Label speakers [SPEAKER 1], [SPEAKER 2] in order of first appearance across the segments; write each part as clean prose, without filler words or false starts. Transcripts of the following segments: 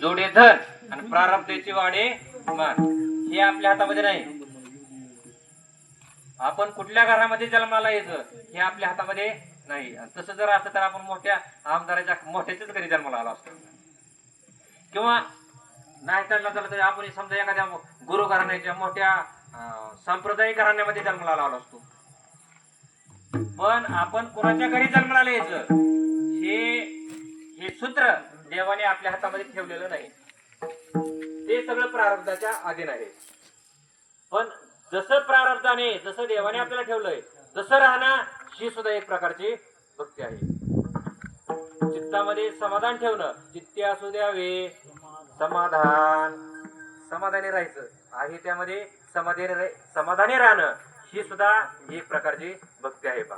[SPEAKER 1] जोडे धन आणि प्रारब्धाची वाडे मान हे आपल्या हातामध्ये नाही. आपण कुठल्या घरामध्ये जन्माला यायचं हे आपल्या हातामध्ये नाही. तसं जर असतं तर आपण मोठ्या आमदाराच्या मोठ्याच्याच घरी जन्माला आलो असतो, किंवा नाही तर तरी आपण समजा एखाद्या गुरु घराण्याच्या मोठ्या सांप्रदायिक घराण्यामध्ये जन्माला आलो असतो. पण आपण कोणाच्या घरी जन्माला यायचं हे सूत्र देवाने आपल्या हातामध्ये ठेवलेलं नाही. ते सगळं प्रारब्धाच्या अधीन आहे. पण जसं प्रारब्धाने जसं देवाने आपल्याला ठेवलंय तसं राहणं ही सुद्धा एक प्रकारची भक्ती आहे. चित्तामध्ये समाधान ठेवणं, चित्ते असू द्यावे समाधानी राहायचं आहे, त्यामध्ये समाधानी राहणं ही सुद्धा एक प्रकारची भक्ती आहे बा.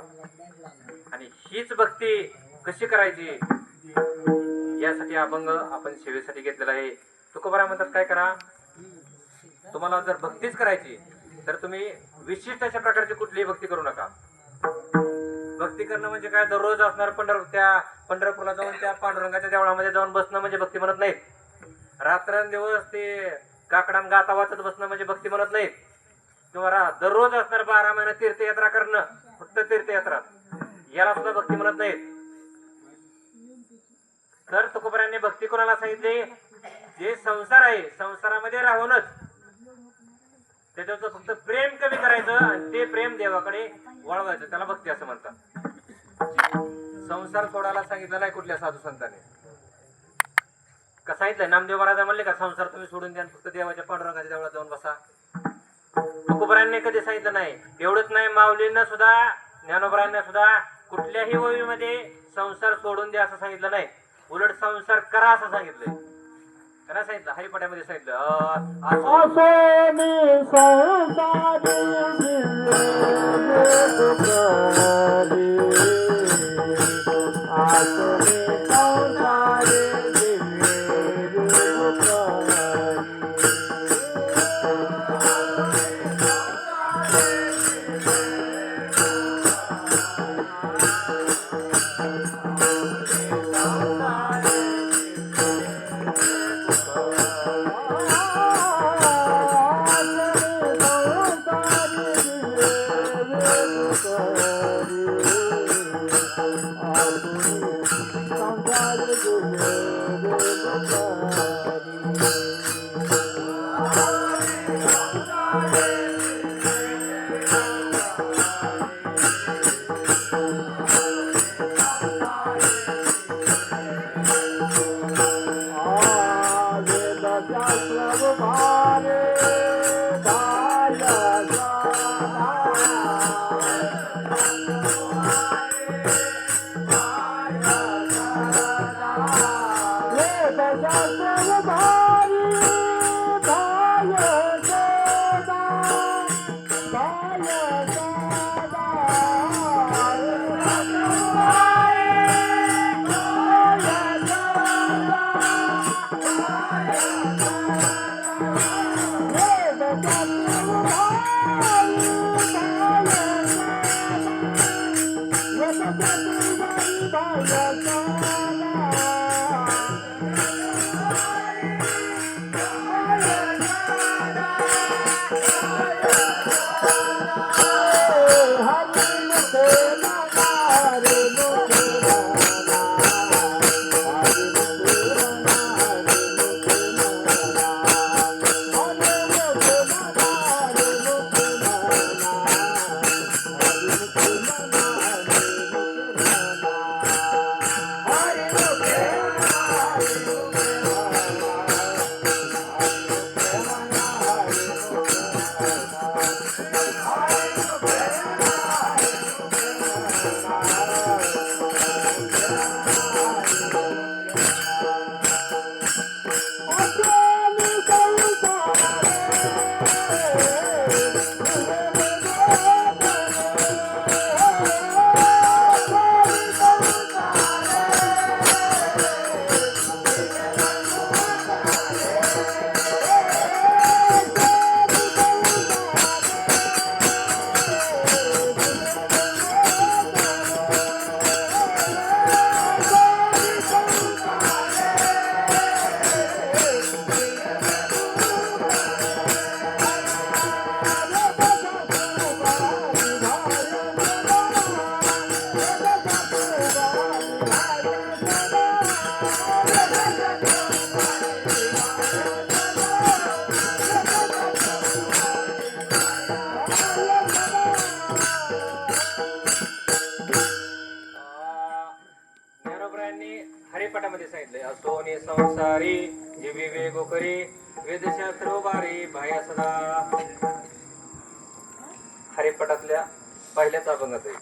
[SPEAKER 1] आणि हीच भक्ती कशी करायची यासाठी आपण सेवेसाठी घेतलेला आहे. तुकोबारा म्हणतात काय करा, तुम्हाला जर भक्तीच करायची तर तुम्ही विशिष्ट अशा प्रकारची कुठलीही भक्ती करू नका. भक्ती करणं म्हणजे काय, दररोज असणार पंढरपूरला जाऊन त्या पांडुरंगाच्या देवळामध्ये जाऊन बसणं म्हणजे भक्ती म्हणत नाहीत. रात्रंदिवस ते काकडान गाता वाचत बसणं म्हणजे भक्ती म्हणत नाहीत. किंवा दररोज असणार 12 महिने तीर्थयात्रा करणं, फक्त तीर्थयात्रा, याला सुद्धा भक्ती म्हणत नाहीत. तर तुकोबारांनी भक्ती कोणाला सांगितले, जे संसार आहे संसारामध्ये राहूनच त्याच्यावर फक्त प्रेम कमी करायचं आणि ते प्रेम देवाकडे वळवायचं, त्याला भक्ती असं म्हणतात. संसार सोडायला सांगितलं नाही कुठल्या साधू संतांनी. का सांगितलंय? नामदेव महाराज म्हणले का संसार तुम्ही सोडून द्या, फक्त देवाच्या पांडुरंगाच्या देवळात जाऊन बसा? तुकोबारांनी कधी सांगितलं नाही. एवढंच नाही, माऊलींना सुद्धा ज्ञानोबारांना सुद्धा कुठल्याही ओवीमध्ये संसार सोडून द्या असं सांगितलं नाही. उलट संसार करा असं सांगितलंय. त्यांना सांगितलं, हरिपाठामध्ये सांगितलं सोनी संसारी जीवी वेगो करी वेदशास्त्र बारी भाया सदा. हरिपटातल्या पहिल्याच अभंगात आहे.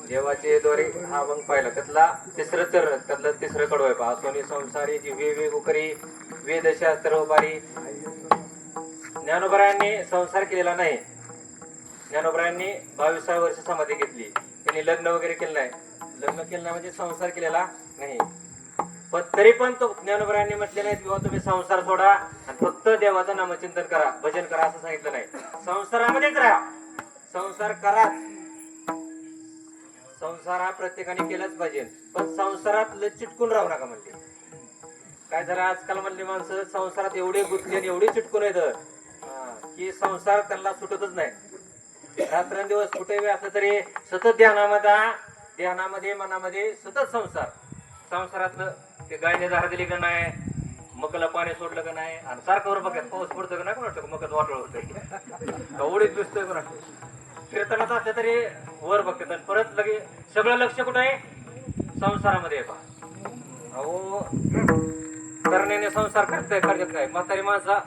[SPEAKER 1] देवाचे द्वारे हा अभंग पाहिला त्यातला तिसरं चरण त्यातलं तिसरं कडवं आहे पहा. सोनी संसारी जीवे वेगो करी वेदशास्त्र बारी. ज्ञानोबरायांनी संसार केलेला नाही. ज्ञानोबरायांनी 22 वर्ष समाधी घेतली. त्यांनी लग्न वगैरे केलं नाही. लग्न केलं नाही म्हणजे संसार केलेला नाही. पण तरी पण तो ज्ञानोबरायांनी म्हटले नाही किंवा तुम्ही संसार सोडा आणि फक्त देवाचं नामचिंतन करा, भजन करा असं सांगितलं नाही. संसारामध्येच राहा, संसार कराच. संसार हा प्रत्येकाने केलाच पाहिजे, पण संसारात चिटकून राहू नका म्हणले. काय झालं आजकाल म्हणले माणसं संसारात एवढे गुंतले आणि एवढे चिटकून येत की संसार त्यांना सुटतच नाही. रात्रंदिवस कुठे वेळ असलं तरी सतत ध्यानामध्ये मनामध्ये सतत संसारातलं ते गायने धार दिली का नाही, मकला पाणी सोडलं का नाही, आणि सारखं वर बघत पाऊस पडतो का नाही कोणाचं मकत वाटळ होतं एवढीच दिसतोय कोणा. कीर्तनात असलं तरी वर बघतात आणि परत लगे सगळं लक्ष कुठं आहे, संसारामध्ये आहे पहा. अहो करण्याने संसार करतात काय म्हातारी माणसा